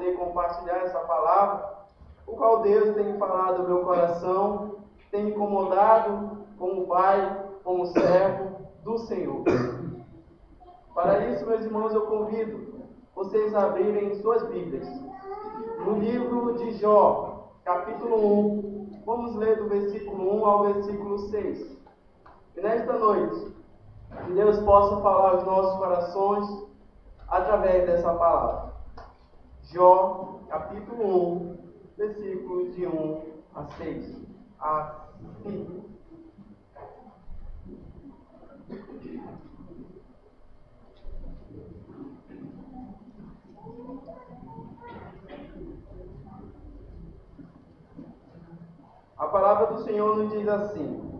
poder compartilhar essa palavra, o qual Deus tem falado no meu coração, tem me incomodado como pai, como servo do Senhor. Para isso, meus irmãos, eu convido vocês a abrirem suas Bíblias no livro de Jó, capítulo 1. Vamos ler do versículo 1 ao versículo 6. E nesta noite, que Deus possa falar aos nossos corações através dessa palavra. Jó, capítulo 1, versículos de 1 a 6. Assim. A palavra do Senhor nos diz assim: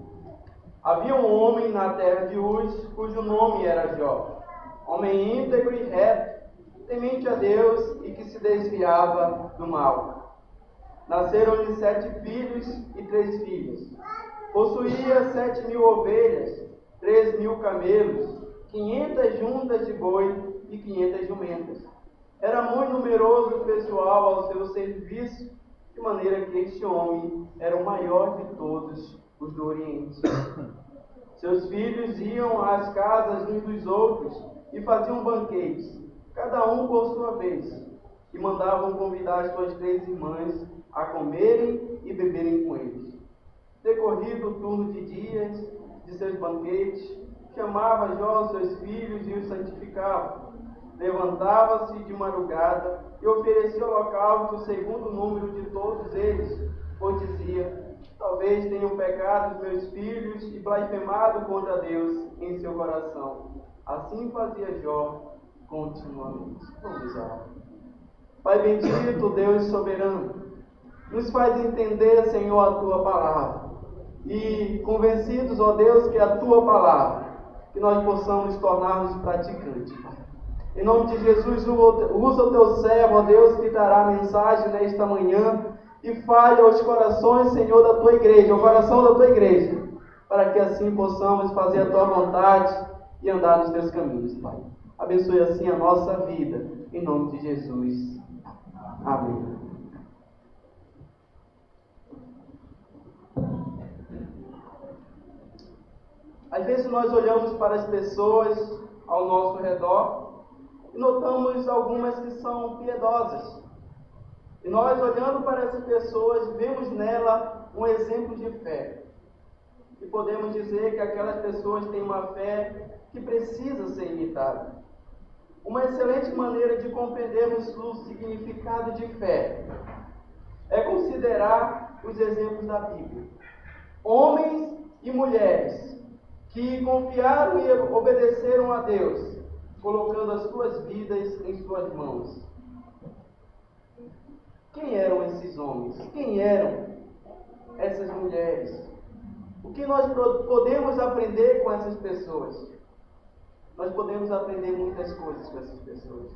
havia um homem na terra de Uz, cujo nome era Jó, homem íntegro e reto, temente a Deus e que se desviava do mal. Nasceram-lhe 7 filhos e 3 filhas. Possuía 7.000 ovelhas, 3.000 camelos, 500 juntas de boi e 500 jumentas. Era muito numeroso o pessoal ao seu serviço, de maneira que este homem era o maior de todos os do Oriente. Seus filhos iam às casas uns dos outros e faziam banquetes, cada um por sua vez, e mandavam convidar as suas 3 irmãs a comerem e beberem com eles. Decorrido o turno de dias de seus banquetes, chamava Jó seus filhos e os santificava. Levantava-se de madrugada e oferecia holocausto segundo o número de todos eles, pois dizia: talvez tenham pecado os meus filhos e blasfemado contra Deus em seu coração. Assim fazia Jó continuamente. Vamos orar. Pai bendito, Deus soberano, nos faz entender, Senhor, a Tua palavra. E convencidos, ó Deus, que é a Tua palavra, que nós possamos tornar-nos praticantes, Pai. Em nome de Jesus, usa o Teu servo, ó Deus, que dará a mensagem nesta manhã e fale aos corações, Senhor, da Tua igreja, ao coração da Tua igreja, para que assim possamos fazer a Tua vontade e andar nos Teus caminhos, Pai. Abençoe assim a nossa vida, em nome de Jesus. Amém. Às vezes nós olhamos para as pessoas ao nosso redor e notamos algumas que são piedosas. E nós, olhando para essas pessoas, vemos nela um exemplo de fé. E podemos dizer que aquelas pessoas têm uma fé que precisa ser imitada. Uma excelente maneira de compreendermos o significado de fé é considerar os exemplos da Bíblia. Homens e mulheres que confiaram e obedeceram a Deus, colocando as suas vidas em suas mãos. Quem eram esses homens? Quem eram essas mulheres? O que nós podemos aprender com essas pessoas? Nós podemos aprender muitas coisas com essas pessoas.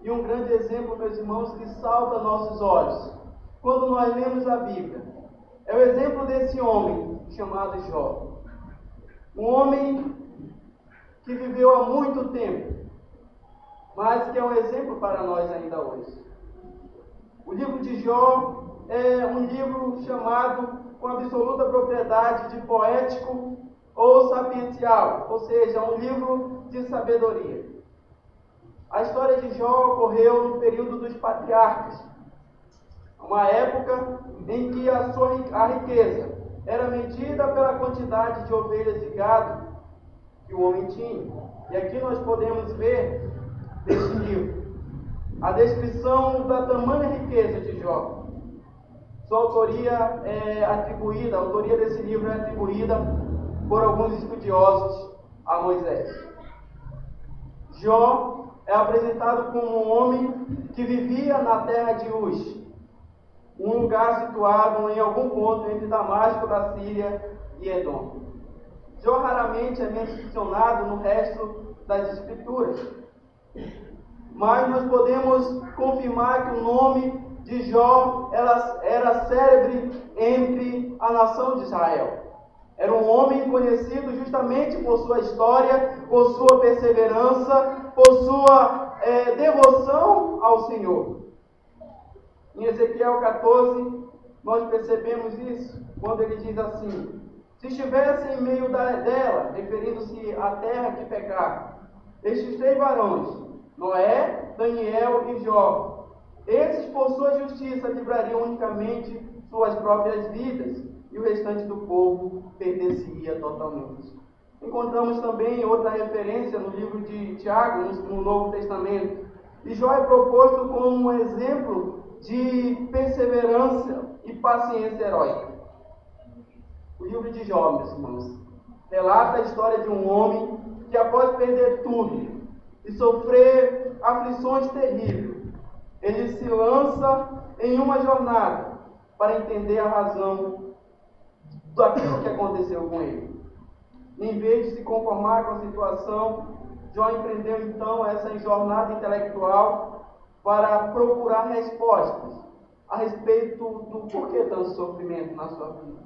E um grande exemplo, meus irmãos, que salta aos nossos olhos, quando nós lemos a Bíblia, é o exemplo desse homem chamado Jó. Um homem que viveu há muito tempo, mas que é um exemplo para nós ainda hoje. O livro de Jó é um livro chamado com absoluta propriedade de poético ou sapiencial, ou seja, um livro de sabedoria. A história de Jó ocorreu no período dos patriarcas, uma época em que a riqueza era medida pela quantidade de ovelhas e gado que o homem tinha. E aqui nós podemos ver, neste livro, a descrição da tamanha riqueza de Jó. Sua autoria a autoria desse livro é atribuída por alguns estudiosos a Moisés. Jó é apresentado como um homem que vivia na terra de Uz, um lugar situado em algum ponto entre Damasco, da Síria e Edom. Jó raramente é mencionado no resto das Escrituras, mas nós podemos confirmar que o nome de Jó era célebre entre a nação de Israel. Era um homem conhecido justamente por sua história, por sua perseverança, por sua devoção ao Senhor. Em Ezequiel 14, nós percebemos isso, quando ele diz assim: se estivesse em meio dela, referindo-se à terra que pecar, estes 3 varões, Noé, Daniel e Jó, esses por sua justiça livrariam unicamente suas próprias vidas, e o restante do povo perderia totalmente. Encontramos também outra referência no livro de Tiago, no Novo Testamento, e Jó é proposto como um exemplo de perseverança e paciência heróica. O livro de Jó, meus irmãos, relata a história de um homem que, após perder tudo e sofrer aflições terríveis, ele se lança em uma jornada para entender a razão daquilo que aconteceu com ele. Em vez de se conformar com a situação, Jó empreendeu então essa jornada intelectual para procurar respostas a respeito do porquê tanto sofrimento na sua vida.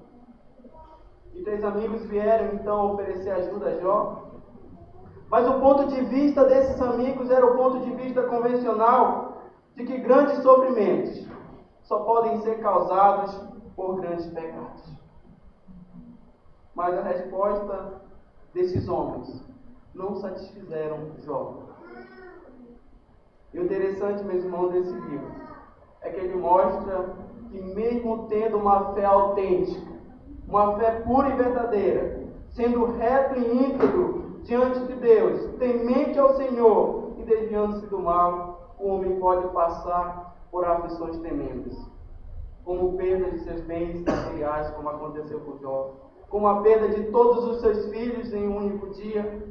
E 3 amigos vieram então oferecer ajuda a Jó, mas o ponto de vista desses amigos era o ponto de vista convencional de que grandes sofrimentos só podem ser causados por grandes pecados. Mas a resposta desses homens não satisfizeram Jó. E o interessante, meus irmãos, desse livro é que ele mostra que, mesmo tendo uma fé autêntica, uma fé pura e verdadeira, sendo reto e íntegro diante de Deus, temente ao Senhor e desviando-se do mal, o homem pode passar por aflições tremendas, como perda de seus bens materiais, como aconteceu com Jó, como a perda de todos os seus filhos em um único dia,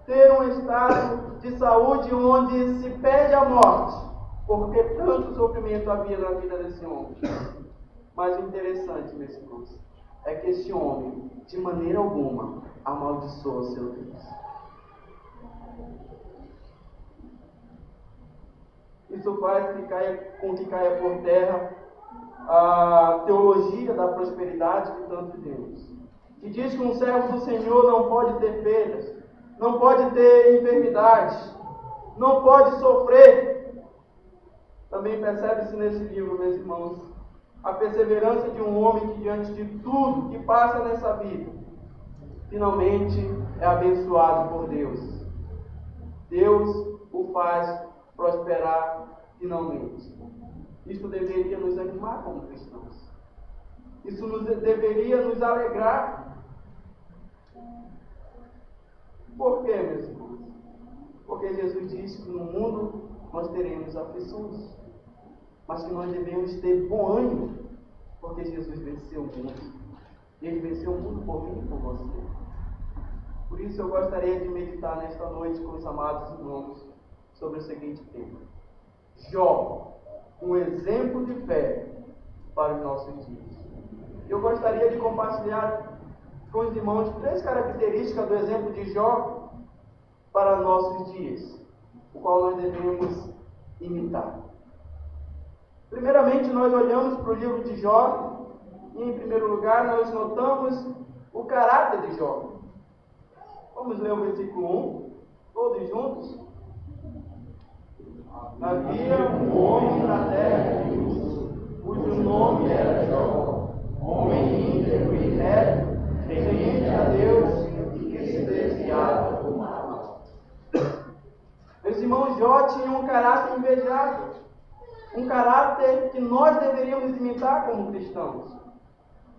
ter um estado de saúde onde se perde a morte, porque tanto sofrimento havia na vida desse homem. Mas o interessante, meus irmãos, é que este homem, de maneira alguma, amaldiçoa seu Deus. Isso faz com que caia por terra a teologia da prosperidade que tanto temos, que diz que um servo do Senhor não pode ter perdas, não pode ter enfermidades, não pode sofrer. Também percebe-se nesse livro, meus irmãos, a perseverança de um homem que, diante de tudo que passa nessa vida, finalmente é abençoado por Deus. Deus o faz prosperar finalmente. Isso deveria nos animar como cristãos. Isso deveria nos alegrar. Por quê, meus irmãos? Porque Jesus disse que no mundo nós teremos aflições, mas que nós devemos ter bom ânimo, porque Jesus venceu o mundo. Ele venceu o mundo por mim e por você. Por isso eu gostaria de meditar nesta noite com os amados irmãos sobre o seguinte tema: Jó, um exemplo de fé para os nossos dias. Eu gostaria de compartilhar com os irmãos 3 características do exemplo de Jó para nossos dias, o qual nós devemos imitar. Primeiramente, nós olhamos para o livro de Jó e, em primeiro lugar, nós notamos o caráter de Jó. Vamos ler o versículo 1, todos juntos. Havia um homem na terra cujo nome era Jó, homem íntegro e reto, temente a Deus e que se desviava do mal. Meus irmãos, Jó tinha um caráter invejável, um caráter que nós deveríamos imitar como cristãos.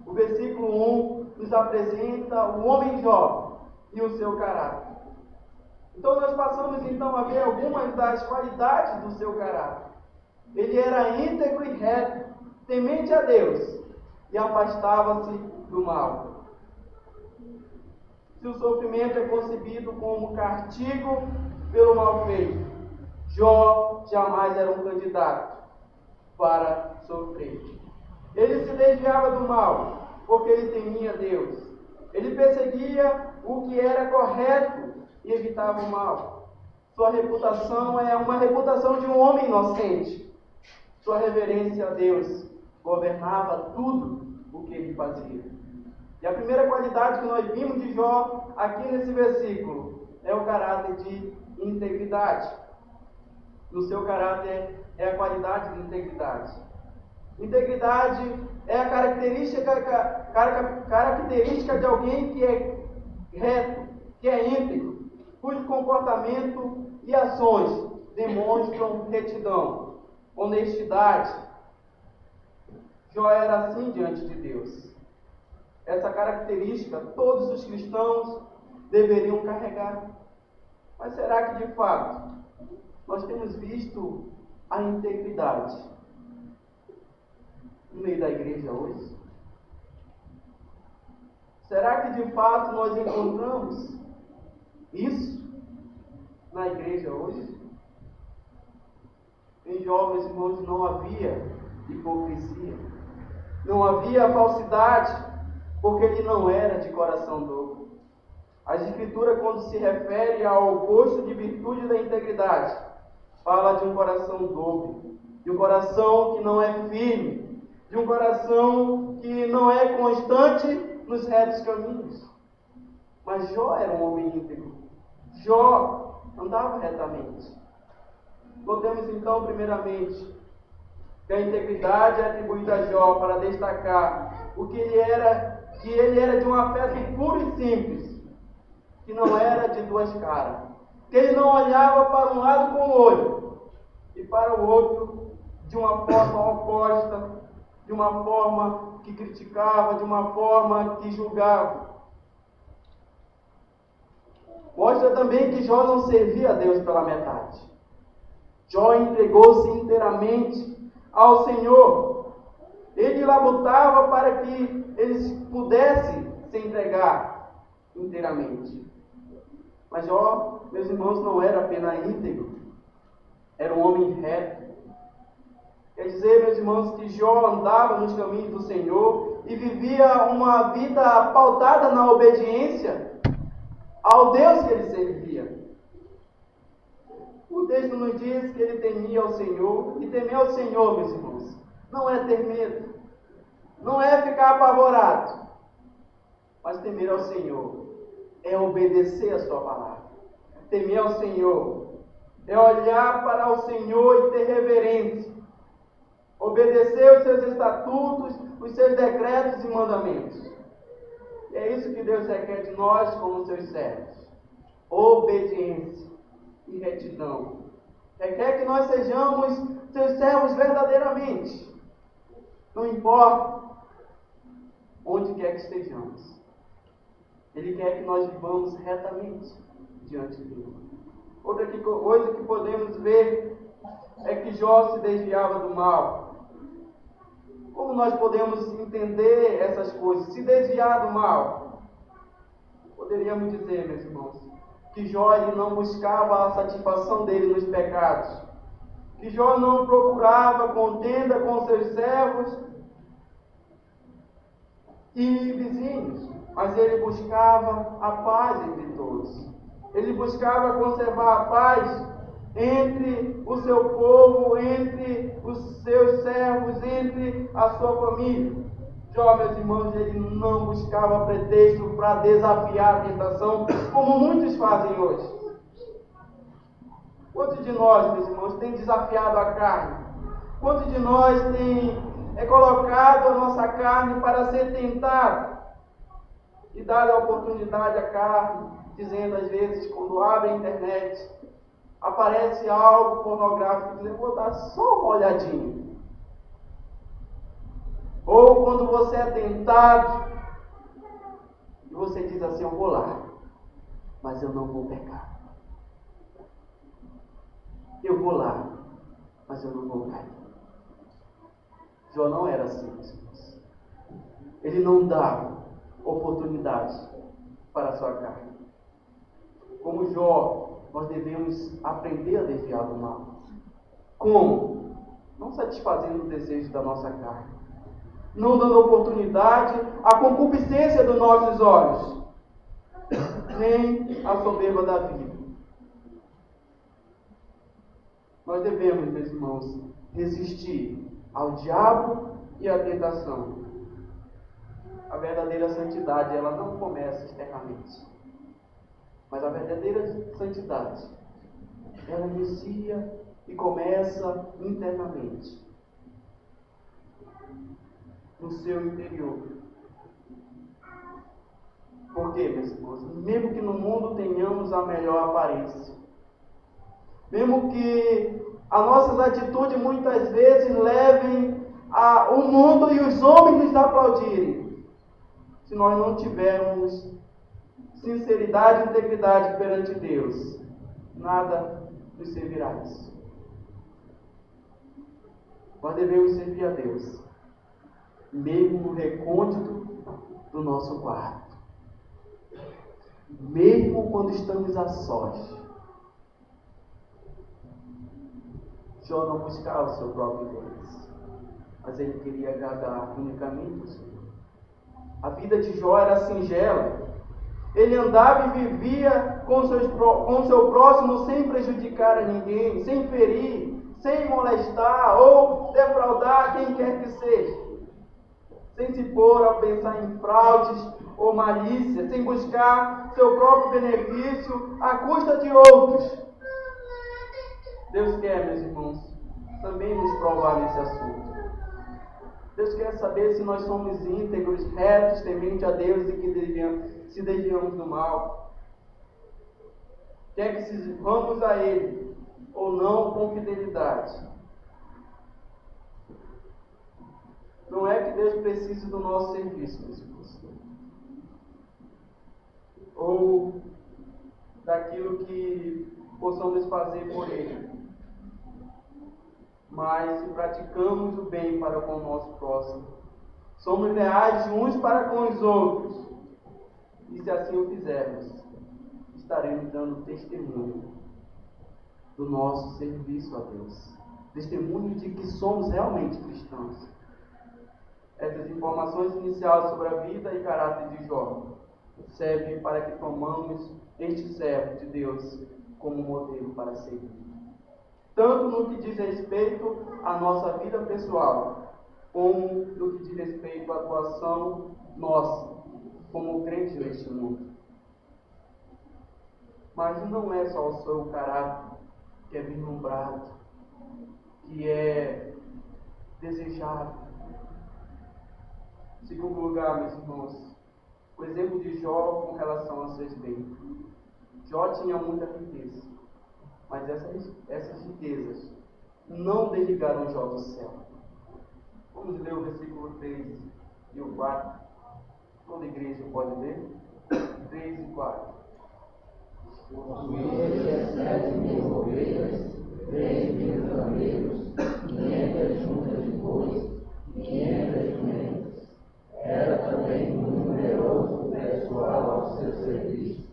O versículo 1 nos apresenta o homem Jó e o seu caráter. Então nós passamos então a ver algumas das qualidades do seu caráter. Ele era íntegro e reto, temente a Deus e afastava-se do mal. Se o sofrimento é concebido como castigo pelo mal feito, Jó jamais era um candidato para sofrer. Ele se desviava do mal, porque ele temia Deus. Ele perseguia o que era correto e evitava o mal. Sua reputação é uma reputação de um homem inocente. Sua reverência a Deus governava tudo o que ele fazia. E a primeira qualidade que nós vimos de Jó aqui nesse versículo é o caráter de integridade. No seu caráter é a qualidade de integridade. Integridade é a característica de alguém que é reto, que é íntegro, cujo comportamento e ações demonstram retidão, honestidade. Jó era assim diante de Deus. Essa característica todos os cristãos deveriam carregar. Mas será que de fato nós temos visto a integridade no meio da igreja hoje? Será que de fato nós encontramos isso na igreja hoje? Em Jó, meus irmãos, não havia hipocrisia, não havia falsidade, porque ele não era de coração dobre. As Escrituras, quando se refere ao oposto de virtude da integridade, fala de um coração dobre, de um coração que não é firme, de um coração que não é constante nos retos caminhos. Mas Jó era um homem íntegro. Jó andava retamente. Notemos então, primeiramente, que a integridade é atribuída a Jó para destacar o que ele era de um afeto puro e simples, que não era de duas caras, que ele não olhava para um lado com o olho e para o outro de uma forma oposta, de uma forma que criticava, de uma forma que julgava. Mostra também que Jó não servia a Deus pela metade. Jó entregou-se inteiramente ao Senhor. Ele labutava para que eles pudessem se entregar inteiramente. Mas Jó, meus irmãos, não era apenas íntegro, era um homem reto. Quer dizer, meus irmãos, que Jó andava nos caminhos do Senhor e vivia uma vida pautada na obediência ao Deus que ele servia. O texto nos diz que ele temia ao Senhor, e temer ao Senhor, meus irmãos, não é ter medo, não é ficar apavorado, mas temer ao Senhor é obedecer a sua palavra. Temer ao Senhor é olhar para o Senhor e ter reverência, obedecer os seus estatutos, os seus decretos e mandamentos. E é isso que Deus requer de nós como seus servos: obediência e retidão. Requer que nós sejamos seus servos verdadeiramente, não importa onde quer que estejamos. Ele quer que nós vivamos retamente diante dele. Outra coisa que podemos ver é que Jó se desviava do mal. Como nós podemos entender essas coisas? Se desviar do mal. Poderíamos dizer, meus irmãos, que Jó ele não buscava a satisfação dele nos pecados. Que Jó não procurava contenda com seus servos e vizinhos, mas ele buscava a paz entre todos. Ele buscava conservar a paz entre o seu povo, entre os seus servos, entre a sua família. Jó, meus irmãos, ele não buscava pretexto para desafiar a tentação, como muitos fazem hoje. Quantos de nós, meus irmãos, tem desafiado a carne? Quantos de nós tem colocado a nossa carne para ser tentado? E dado a oportunidade à carne, dizendo às vezes, quando abre a internet, aparece algo pornográfico, dizendo: vou dar só uma olhadinha. Ou quando você é tentado, e você diz assim: eu vou lá, mas eu não vou pecar. Eu vou lá, mas eu não vou cair. Jó não era assim, meus irmãos. Ele não dava oportunidade para a sua carne. Como Jó, nós devemos aprender a desviar do mal. Como? Não satisfazendo o desejo da nossa carne, não dando oportunidade à concupiscência dos nossos olhos, nem à soberba da vida. Nós devemos, meus irmãos, resistir ao diabo e à tentação. A verdadeira santidade, ela não começa externamente, mas a verdadeira santidade, ela inicia e começa internamente, no seu interior. Por quê, meus irmãos? Mesmo que no mundo tenhamos a melhor aparência, mesmo que as nossas atitudes muitas vezes levem o mundo e os homens nos aplaudirem, se nós não tivermos sinceridade e integridade perante Deus, nada nos servirá isso. Nós devemos servir a Deus, mesmo no recôndito do nosso quarto, mesmo quando estamos a sós. Jó não buscava o seu próprio interesse, mas ele queria agradar unicamente o Senhor. A vida de Jó era singela. Ele andava e vivia com o seu próximo sem prejudicar a ninguém, sem ferir, sem molestar ou defraudar quem quer que seja, sem se pôr a pensar em fraudes ou malícia, sem buscar seu próprio benefício à custa de outros. Deus quer, meus irmãos, também nos provar nesse assunto. Deus quer saber se nós somos íntegros, retos, temente a Deus e que se desviamos do mal. Quer que se vamos a Ele ou não com fidelidade. Não é que Deus precise do nosso serviço, meus irmãos, ou daquilo que possamos fazer por Ele. Mas se praticamos o bem para com o nosso próximo, somos leais uns para com os outros, e se assim o fizermos, estaremos dando testemunho do nosso serviço a Deus, testemunho de que somos realmente cristãos. Essas informações iniciais sobre a vida e caráter de Jó servem para que tomamos este servo de Deus como modelo para seguir, tanto no que diz respeito à nossa vida pessoal, como no que diz respeito à atuação nossa como crentes neste mundo. Mas não é só o seu caráter que é vislumbrado, que é desejado. Em segundo lugar, meus irmãos, o exemplo de Jó com relação aos seus bens. Jó tinha muita riqueza, mas essas riquezas não desligaram Jó do céu. Vamos ler o versículo 3 e o 4. Toda igreja pode ler? 3 e 4. Possuía 7.000 ovelhas, 3.000 camelos, 500 juntas de bois e 500 jumentas. Era também muito numeroso pessoal ao seu serviço,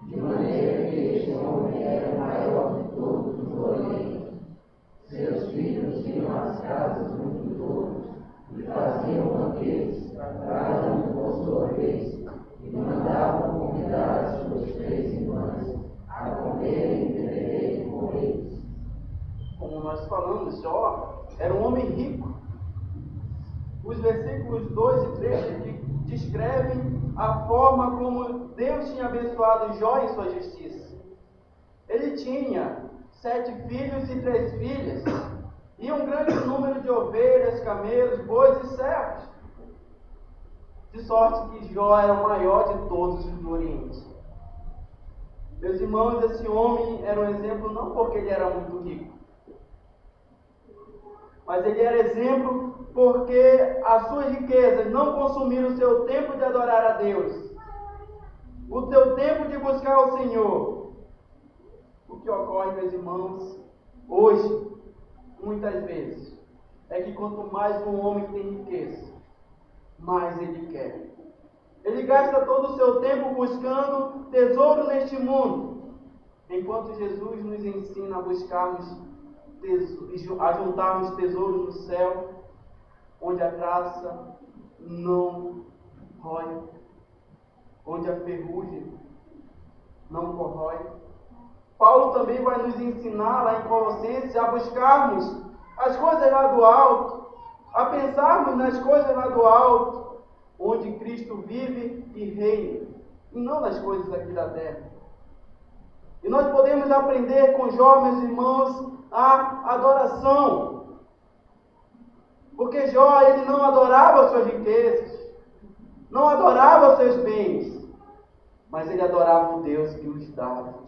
de maneira que este homem era o maior de todos os do Oriente. Seus filhos iam às casas uns dos outros e faziam banquetes, cada um por sua vez, e mandavam convidar as suas 3 irmãs a comerem e beberem com eles. Como nós falamos, Jó era um homem rico. Os versículos 2 e 3 descrevem a forma como Deus tinha abençoado Jó em sua justiça. Ele tinha 7 filhos e 3 filhas, e um grande número de ovelhas, camelos, bois e servos. De sorte que Jó era o maior de todos os do Oriente. Meus irmãos, esse homem era um exemplo não porque ele era muito rico, mas ele era exemplo porque as suas riquezas não consumiram o seu tempo de adorar a Deus, o seu tempo de buscar o Senhor. O que ocorre, meus irmãos, hoje, muitas vezes, é que quanto mais um homem tem riqueza, mais ele quer. Ele gasta todo o seu tempo buscando tesouro neste mundo, enquanto Jesus nos ensina a buscarmos a juntarmos tesouros no céu, onde a traça não rói, onde a ferrugem não corrói. Paulo também vai nos ensinar lá em Colossenses a buscarmos as coisas lá do alto, a pensarmos nas coisas lá do alto, onde Cristo vive e reina, e não nas coisas aqui da terra. E nós podemos aprender com Jó, meus irmãos, a adoração. Porque Jó, ele não adorava suas riquezas, não adorava seus bens, mas ele adorava o Deus que os dava.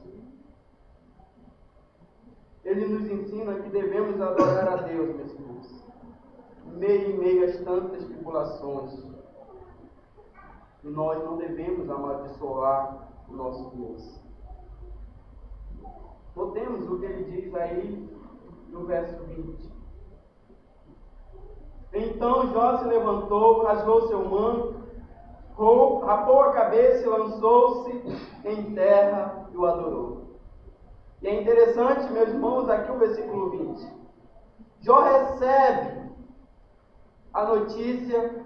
Ele nos ensina que devemos adorar a Deus, meus irmãos, em meio às tantas tribulações. E nós não devemos amaldiçoar o nosso Deus. Notemos o que ele diz aí no verso 20. Então Jó se levantou, rasgou seu manto, rapou a cabeça e lançou-se em terra e o adorou. E é interessante, meus irmãos, aqui o versículo 20. Jó recebe a notícia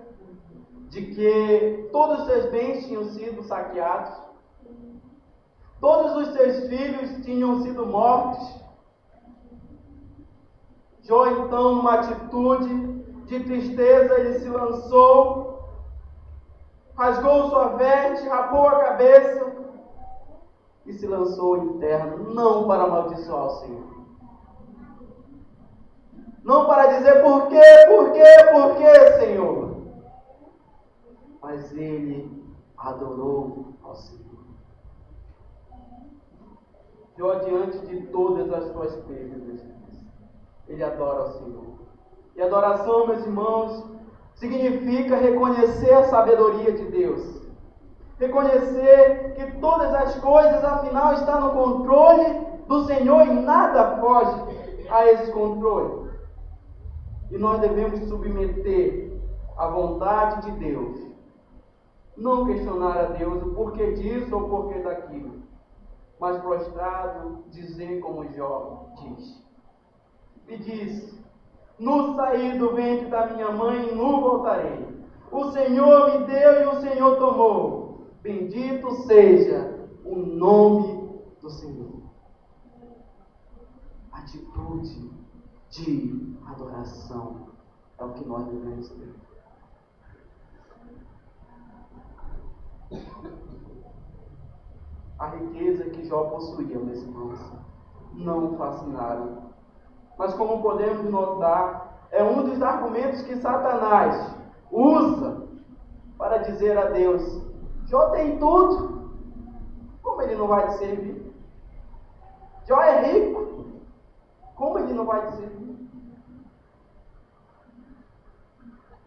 de que todos os seus bens tinham sido saqueados, todos os seus filhos tinham sido mortos. Jó, então, numa atitude de tristeza, ele se lançou, rasgou sua veste, rapou a cabeça e se lançou em terra, não para amaldiçoar o Senhor, não para dizer por quê, Senhor, mas ele adorou ao Senhor. Jó, diante de todas as suas perdas, ele adora ao Senhor. E adoração, meus irmãos, significa reconhecer a sabedoria de Deus. Reconhecer que todas as coisas, afinal, estão no controle do Senhor e nada foge a esse controle. E nós devemos submeter à vontade de Deus. Não questionar a Deus o porquê disso ou o porquê daquilo, mas prostrado dizer como Jó diz. E diz: no sair do ventre da minha mãe, nu voltarei. O Senhor me deu e o Senhor tomou. Bendito seja o nome do Senhor. Atitude de adoração é o que nós devemos ter. A riqueza que Jó possuía, meus irmãos, não o fascinaram. Mas como podemos notar, é um dos argumentos que Satanás usa para dizer a Deus: Jó tem tudo, como ele não vai te servir? Jó é rico, como ele não vai te servir?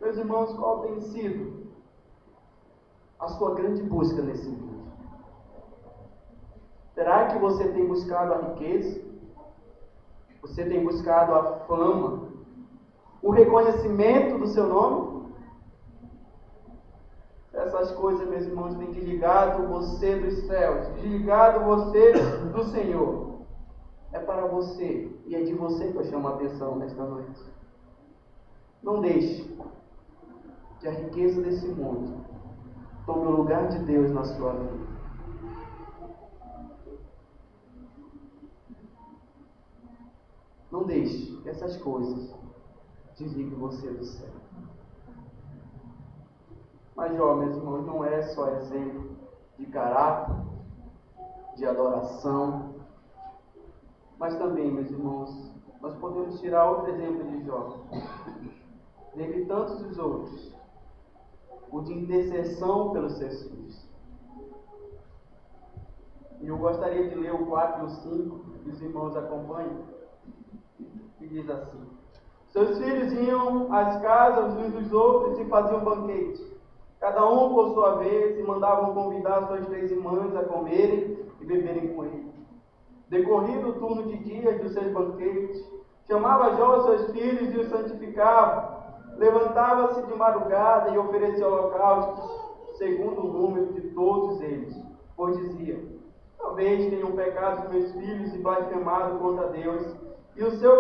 Meus irmãos, qual tem sido a sua grande busca nesse mundo? Será que você tem buscado a riqueza? Você tem buscado a fama? O reconhecimento do seu nome? Essas coisas, meus irmãos, têm desligado você dos céus, desligado você do Senhor. É para você, e é de você que eu chamo a atenção nesta noite. Não deixe que a riqueza desse mundo tome o lugar de Deus na sua vida. Não deixe que essas coisas desliguem você do céu. Mas Jó, meus irmãos, não é só exemplo de caráter, de adoração, mas também, meus irmãos, nós podemos tirar outro exemplo de Jó, dentre tantos os outros, o de intercessão pelos seus filhos. E eu gostaria de ler o 4 e o 5, que os irmãos acompanhem, que diz assim: seus filhos iam às casas uns dos outros e faziam banquete, cada um por sua vez, e mandavam convidar suas 3 irmãs a comerem e beberem com ele. Decorrido o turno de dias dos seus banquetes, chamava Jó os seus filhos e os santificava. Levantava-se de madrugada e oferecia holocaustos, segundo o número de todos eles, pois dizia: talvez tenham pecado os meus filhos e blasfemado contra Deus, e em seu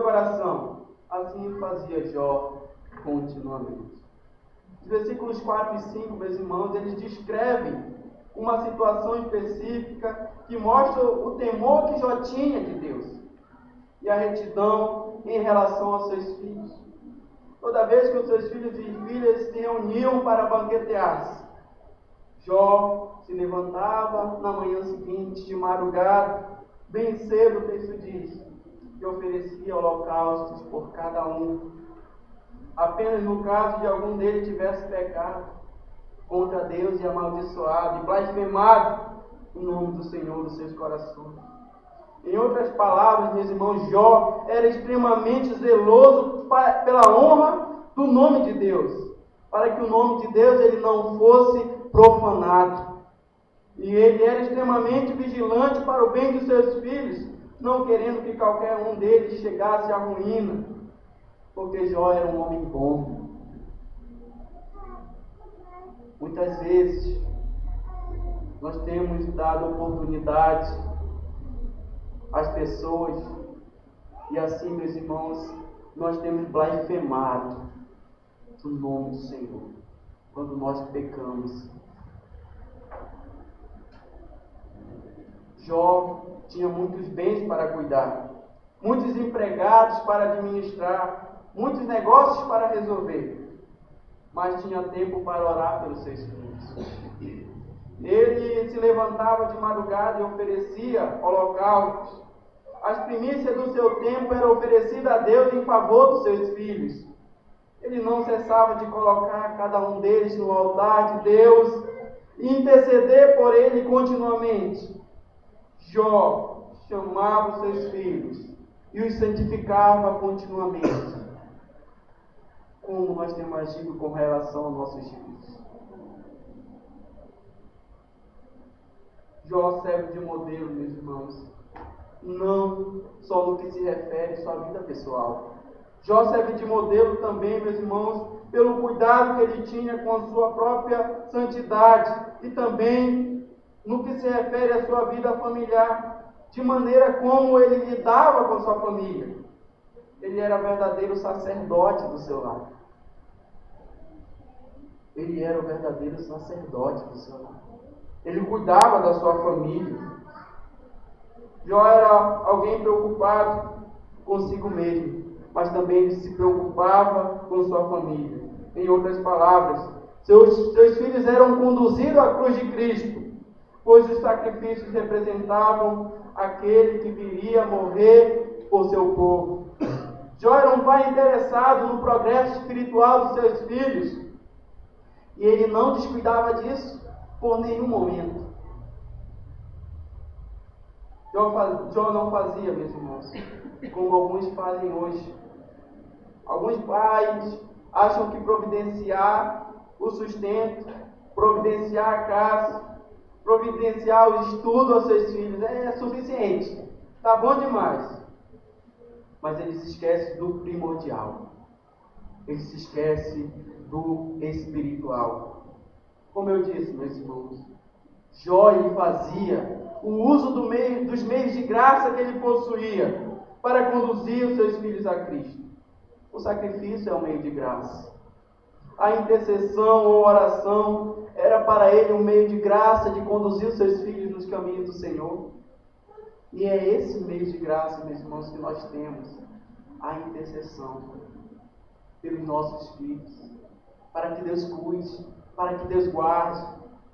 coração, assim fazia Jó continuamente. Os versículos 4 e 5, meus irmãos, eles descrevem uma situação específica que mostra o temor que Jó tinha de Deus e a retidão em relação aos seus filhos. Toda vez que os seus filhos e filhas se reuniam para banquetear-se, Jó se levantava na manhã seguinte, de madrugada, bem cedo, o texto diz, que oferecia holocaustos por cada um, apenas no caso de algum deles tivesse pecado contra Deus e amaldiçoado e blasfemado o nome do Senhor dos seus corações. Em outras palavras, meus irmãos, Jó era extremamente zeloso pela honra do nome de Deus, para que o nome de Deus ele não fosse profanado. E ele era extremamente vigilante para o bem de seus filhos, não querendo que qualquer um deles chegasse à ruína, porque Jó era um homem bom. Muitas vezes, nós temos dado oportunidade às pessoas, e assim, meus irmãos, nós temos blasfemado o nome do Senhor, quando nós pecamos. Jó tinha muitos bens para cuidar, muitos empregados para administrar, muitos negócios para resolver, mas tinha tempo para orar pelos seus filhos. Ele se levantava de madrugada e oferecia holocaustos. As primícias do seu tempo eram oferecidas a Deus em favor dos seus filhos. Ele não cessava de colocar cada um deles no altar de Deus e interceder por ele continuamente. Jó chamava os seus filhos e os santificava continuamente. Como nós temos agido com relação aos nossos filhos? Jó serve de modelo, meus irmãos, não só no que se refere à sua vida pessoal. Jó serve de modelo também, meus irmãos, pelo cuidado que ele tinha com a sua própria santidade e também no que se refere à sua vida familiar, de maneira como ele lidava com sua família. Ele era verdadeiro sacerdote do seu lar. Ele era o verdadeiro sacerdote do seu lar. Ele cuidava da sua família. Jó era alguém preocupado consigo mesmo, mas também ele se preocupava com sua família. Em outras palavras, seus filhos eram conduzidos à cruz de Cristo, pois os sacrifícios representavam aquele que viria morrer por seu povo. Jó era um pai interessado no progresso espiritual dos seus filhos, e ele não descuidava disso por nenhum momento. Jó não fazia, meus irmãos, como alguns fazem hoje. Alguns pais acham que providenciar o sustento, providenciar a casa, providenciar o estudo aos seus filhos é suficiente. Está bom demais. Mas ele se esquece do primordial. Ele se esquece do espiritual. Como eu disse, meus irmãos, Jó ele fazia o uso dos meios de graça que ele possuía para conduzir os seus filhos a Cristo. O sacrifício é um meio de graça. A intercessão ou oração era para ele um meio de graça de conduzir os seus filhos nos caminhos do Senhor. E é esse meio de graça, meus irmãos, que nós temos. A intercessão pelos nossos filhos. Para que Deus cuide, para que Deus guarde,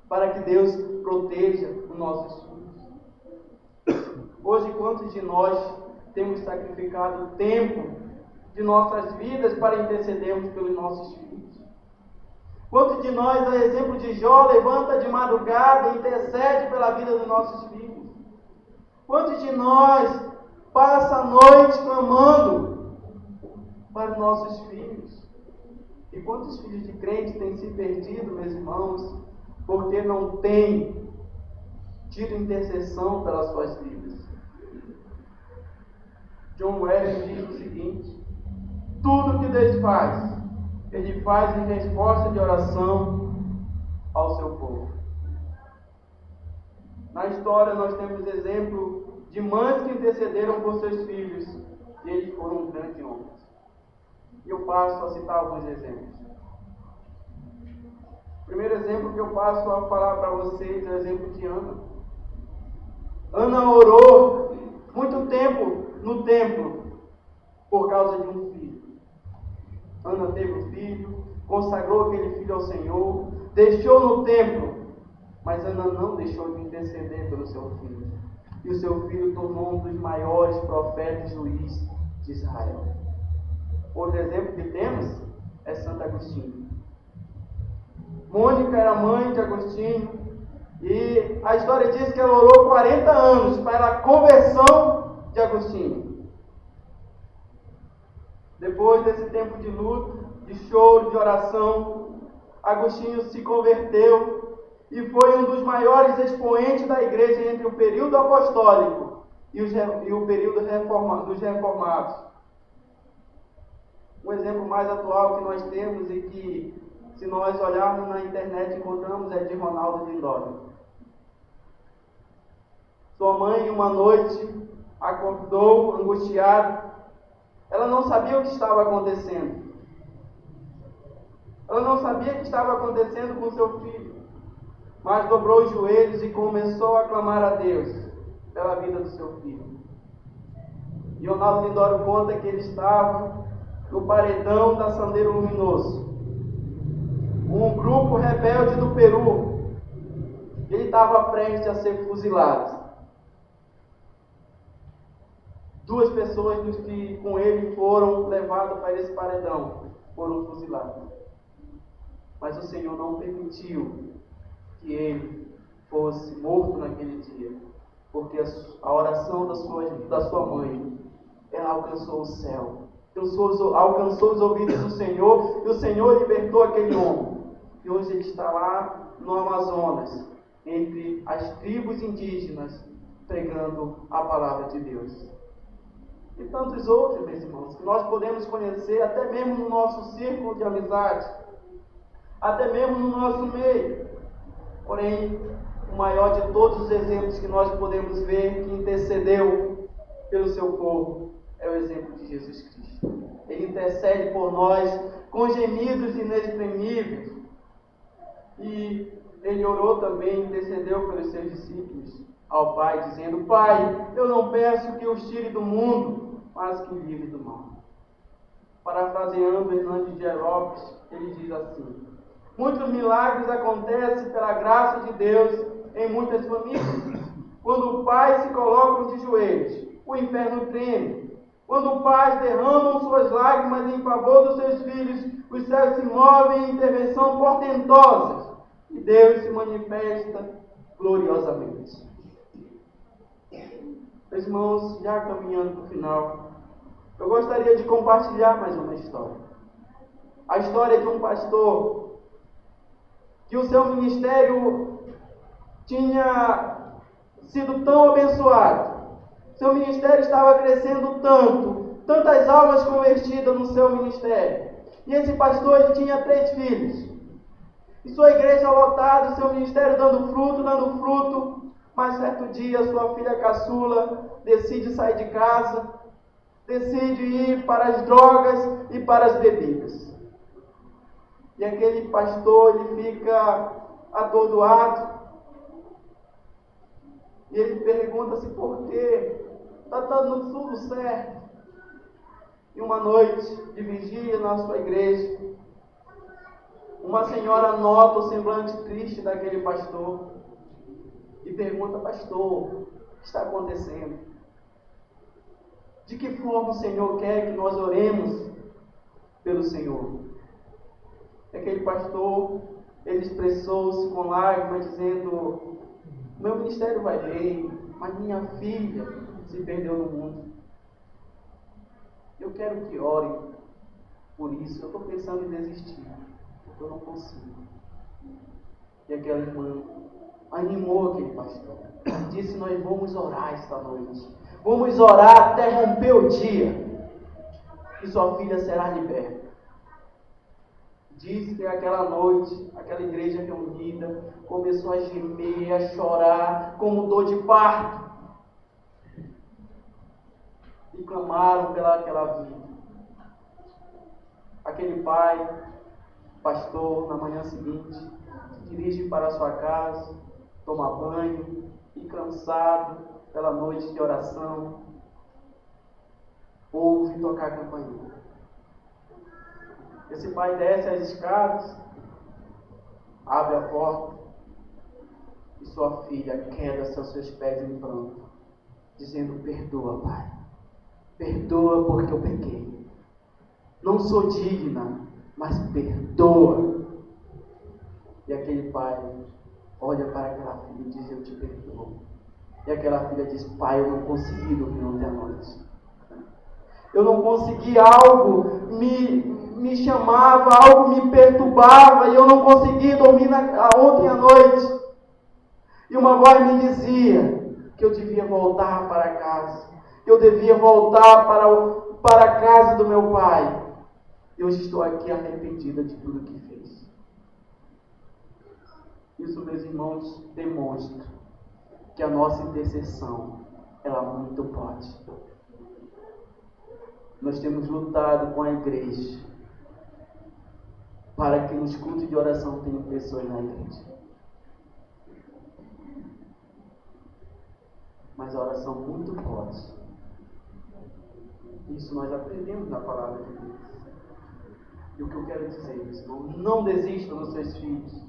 para que Deus proteja os nossos filhos. Hoje, quantos de nós temos sacrificado o tempo de nossas vidas para intercedermos pelos nossos filhos? Quantos de nós, a exemplo de Jó, levanta de madrugada e intercede pela vida dos nossos filhos? Quantos de nós passa a noite clamando para os nossos filhos? E quantos filhos de crentes têm se perdido, meus irmãos, porque não têm tido intercessão pelas suas vidas? John Wesley diz o seguinte: tudo que Deus faz, Ele faz em resposta de oração ao seu povo. Na história nós temos exemplo de mães que intercederam por seus filhos e eles foram grandes homens. E eu passo a citar alguns exemplos. O primeiro exemplo que eu passo a falar para vocês é o exemplo de Ana. Ana orou muito tempo no templo por causa de um filho. Ana teve um filho, consagrou aquele filho ao Senhor, deixou no templo, mas Ana não deixou de interceder pelo seu filho. e o seu filho tornou um dos maiores profetas e juízes de Israel. Outro exemplo que temos é Santo Agostinho. Mônica era mãe de Agostinho e a história diz que ela orou 40 anos para a conversão de Agostinho. Depois desse tempo de luto, de choro, de oração, Agostinho se converteu e foi um dos maiores expoentes da igreja entre o período apostólico e o período dos reformados. Um exemplo mais atual que nós temos e que, se nós olharmos na internet, encontramos é de Ronaldo Lindório. Sua mãe, uma noite, acordou angustiada. Ela não sabia o que estava acontecendo. Ela não sabia o que estava acontecendo com seu filho, mas dobrou os joelhos e começou a clamar a Deus pela vida do seu filho. E Ronaldo Lindório conta que ele estava no paredão da Sendero Luminoso, um grupo rebelde do Peru. Ele estava prestes a ser fuzilado. 2 pessoas dos que com ele foram levadas para esse paredão foram fuziladas. Mas o Senhor não permitiu que ele fosse morto naquele dia, porque a oração da sua mãe, ela alcançou o céu, alcançou os ouvidos do Senhor, e o Senhor libertou aquele homem. E hoje ele está lá no Amazonas, entre as tribos indígenas, pregando a palavra de Deus. E tantos outros, meus irmãos, que nós podemos conhecer até mesmo no nosso círculo de amizade, até mesmo no nosso meio. Porém, o maior de todos os exemplos que nós podemos ver que intercedeu pelo seu povo é o exemplo de Jesus Cristo. Ele intercede por nós com gemidos inexprimíveis. E ele orou também, intercedeu pelos seus discípulos ao Pai, dizendo: Pai, eu não peço que os tire do mundo, mas que livre do mal. Parafraseando Hernandes de Lopes, ele diz assim: muitos milagres acontecem pela graça de Deus em muitas famílias. Quando pais se colocam de joelhos, o inferno treme. Quando pais derramam suas lágrimas em favor dos seus filhos, os céus se movem em intervenção portentosa e Deus se manifesta gloriosamente. Meus irmãos, já caminhando para o final, eu gostaria de compartilhar mais uma história. A história de um pastor que o seu ministério tinha sido tão abençoado. Seu ministério estava crescendo tantas almas convertidas no seu ministério. E esse pastor, ele tinha 3 filhos. E sua igreja lotada, seu ministério dando fruto. Mas certo dia, sua filha caçula decide sair de casa, decide ir para as drogas e para as bebidas. E aquele pastor, ele fica atordoado. E ele pergunta-se por quê. Está dando tudo certo. E uma noite de vigília na sua igreja, uma senhora nota o semblante triste daquele pastor e pergunta: pastor, o que está acontecendo? De que forma o Senhor quer que nós oremos pelo Senhor? Aquele pastor, ele expressou-se com lágrimas, dizendo: meu ministério vai bem, mas minha filha se perdeu no mundo. Eu quero que orem por isso. Eu estou pensando em desistir, porque eu não consigo. E aquela irmã animou aquele pastor. Disse: nós vamos orar esta noite. Vamos orar até romper o dia, e sua filha será liberta. Diz que aquela noite, aquela igreja reunida começou a gemer, a chorar, como dor de parto. E clamaram pelaquela vida. Aquele pai, pastor, na manhã seguinte, se dirige para a sua casa, toma banho, e cansado pela noite de oração, ouve tocar a campainha. Esse pai desce as escadas, abre a porta, e sua filha queda-se aos seus pés em pranto. dizendo: perdoa, Pai. Perdoa porque eu pequei. Não sou digna, mas perdoa. E aquele pai olha para aquela filha e diz: eu te perdoo. E aquela filha diz: pai, eu não consegui dormir ontem à noite. Eu não consegui, algo me chamava, algo me perturbava, e eu não consegui dormir ontem à noite. E uma voz me dizia que eu devia voltar para casa, que eu devia voltar para a casa do meu pai. E hoje estou aqui arrependida de tudo que fiz. Isso, meus irmãos, demonstra que a nossa intercessão, ela muito pode. Nós temos lutado com a igreja para que nos cultos de oração tenham pessoas na igreja. Mas a oração muito pode. Isso nós aprendemos na palavra de Deus. E o que eu quero dizer, meus irmãos, não desista dos seus filhos.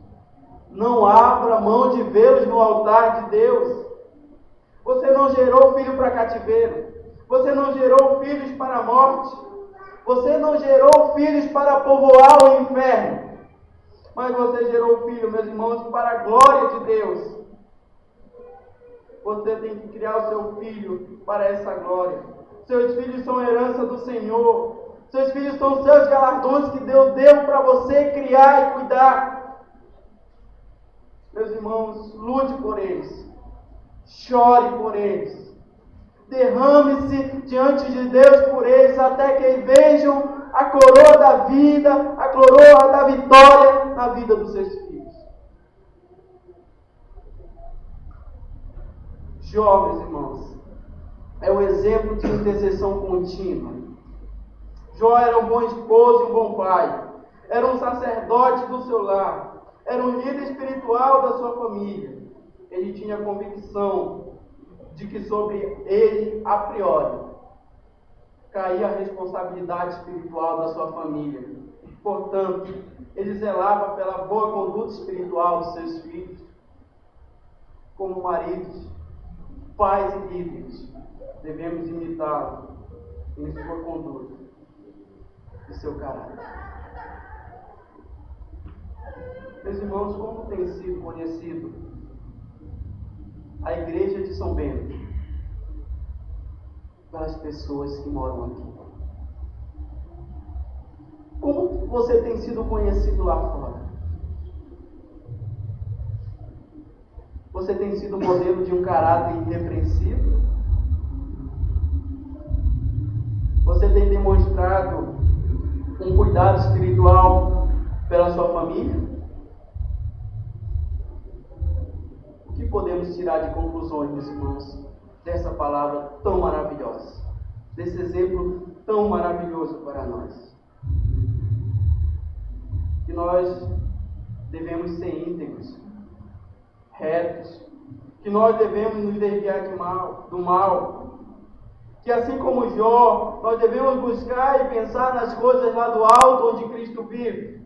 Não abra mão de vê-los no altar de Deus. Você não gerou filho para cativeiro. Você não gerou filhos para a morte. Você não gerou filhos para povoar o inferno. Mas você gerou filho, meus irmãos, para a glória de Deus. Você tem que criar o seu filho para essa glória. Seus filhos são herança do Senhor. Seus filhos são seus galardões que Deus deu para você criar e cuidar. Meus irmãos, lute por eles. Chore por eles. Derrame-se diante de Deus por eles, até que vejam a coroa da vida, a coroa da vitória na vida dos seus filhos. Jó, meus irmãos, é um exemplo de intercessão contínua. Jó era um bom esposo e um bom pai. Era um sacerdote do seu lar. Era um líder espiritual da sua família. Ele tinha a convicção de que sobre ele, a priori, caía a responsabilidade espiritual da sua família. Portanto, ele zelava pela boa conduta espiritual dos seus filhos. Como maridos, pais e líderes, devemos imitá-lo em sua conduta e seu caráter. Meus irmãos, como tem sido conhecido a igreja de São Bento pelas pessoas que moram aqui? Como você tem sido conhecido lá fora? Você tem sido modelo de um caráter irrepreensível? Você tem demonstrado um cuidado espiritual pela sua família? O que podemos tirar de conclusões, meus irmãos, dessa palavra tão maravilhosa? Desse exemplo tão maravilhoso para nós? Que nós devemos ser íntegros, retos, que nós devemos nos desviar do mal, que assim como Jó, nós devemos buscar e pensar nas coisas lá do alto onde Cristo vive.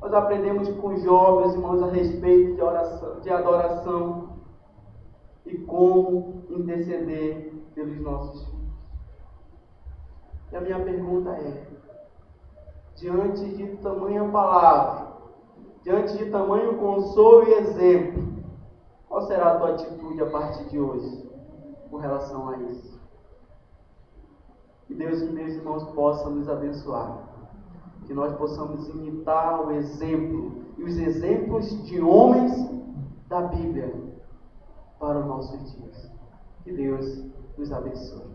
Nós aprendemos com Jó, meus irmãos, a respeito de oração, de adoração e como interceder pelos nossos filhos. E a minha pergunta é: diante de tamanha palavra, diante de tamanho consolo e exemplo, qual será a tua atitude a partir de hoje com relação a isso? Que Deus, meus irmãos, possa nos abençoar. Que nós possamos imitar o exemplo e os exemplos de homens da Bíblia para os nossos dias. Que Deus nos abençoe.